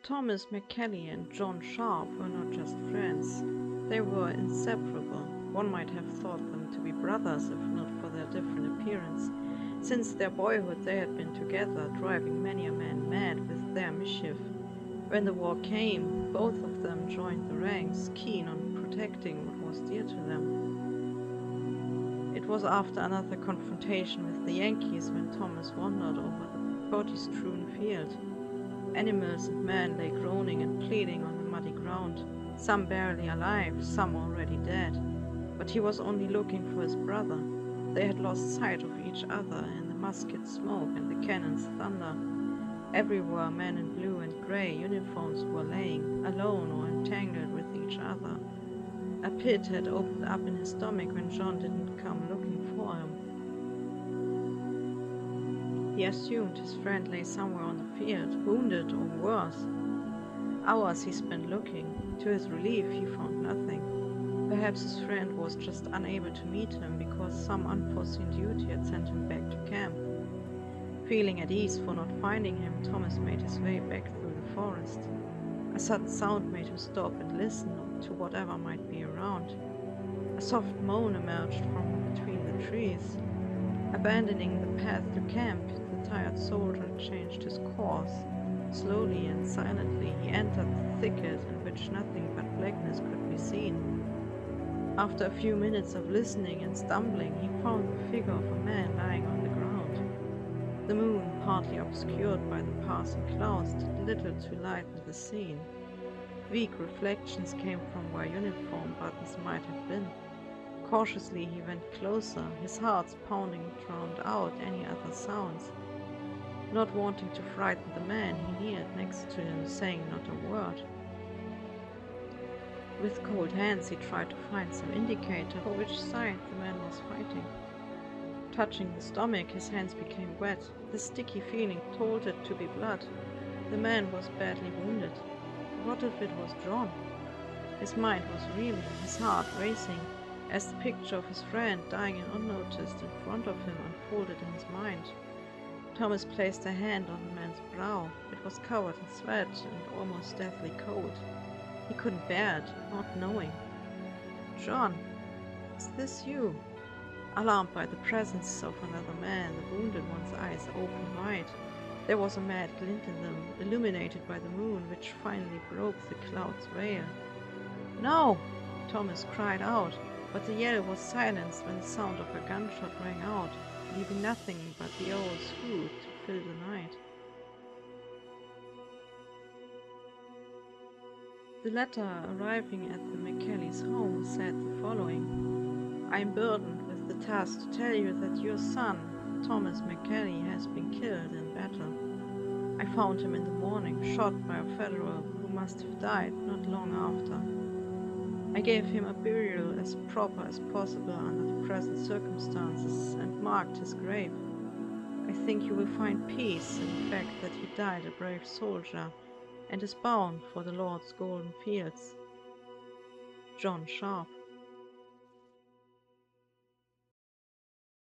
Thomas McKelly and John Sharp were not just friends, they were inseparable. One might have thought them to be brothers if not for their different appearance. Since their boyhood they had been together, driving many a man mad with their mischief. When the war came, both of them joined the ranks, keen on protecting what was dear to them. It was after another confrontation with the Yankees when Thomas wandered over the body-strewn field. Animals and men lay groaning and pleading on the muddy ground, some barely alive, some already dead. But he was only looking for his brother. They had lost sight of each other in the musket smoke and the cannon's thunder. Everywhere men in blue and grey uniforms were laying, alone or entangled with each other. A pit had opened up in his stomach when John didn't come looking for him. He assumed his friend lay somewhere on the field, wounded or worse. Hours he spent looking. To his relief, he found nothing. Perhaps his friend was just unable to meet him because some unforeseen duty had sent him back to camp. Feeling at ease for not finding him, Thomas made his way back through the forest. A sudden sound made him stop and listen to whatever might be around. A soft moan emerged from between the trees. Abandoning the path to camp, the tired soldier changed his course. Slowly and silently he entered the thicket in which nothing but blackness could be seen. After a few minutes of listening and stumbling, he found the figure of a man lying on the ground. The moon, partly obscured by the passing clouds, did little to lighten the scene. Weak reflections came from where uniform buttons might have been. Cautiously he went closer, his heart pounding drowned out any other sounds. Not wanting to frighten the man, he kneeled next to him, saying not a word. With cold hands he tried to find some indicator for which side the man was fighting. Touching the stomach, his hands became wet. The sticky feeling told it to be blood. The man was badly wounded. What if it was John? His mind was reeling, his heart racing, as the picture of his friend dying unnoticed in front of him unfolded in his mind. Thomas placed a hand on the man's brow. It was covered in sweat and almost deathly cold. He couldn't bear it, not knowing. "John, is this you?" Alarmed by the presence of another man, the wounded one's eyes opened wide. There was a mad glint in them, illuminated by the moon, which finally broke the cloud's veil. "No!" Thomas cried out, but the yell was silenced when the sound of a gunshot rang out, leaving nothing but the owl's hoot to fill the night. The letter arriving at the McKelly's home said the following: "I am burdened with the task to tell you that your son, Thomas McKelly, has been killed in battle. I found him in the morning, shot by a Federal who must have died not long after. I gave him a burial as proper as possible under the present circumstances and marked his grave. I think you will find peace in the fact that he died a brave soldier and is bound for the Lord's golden fields. John Sharp."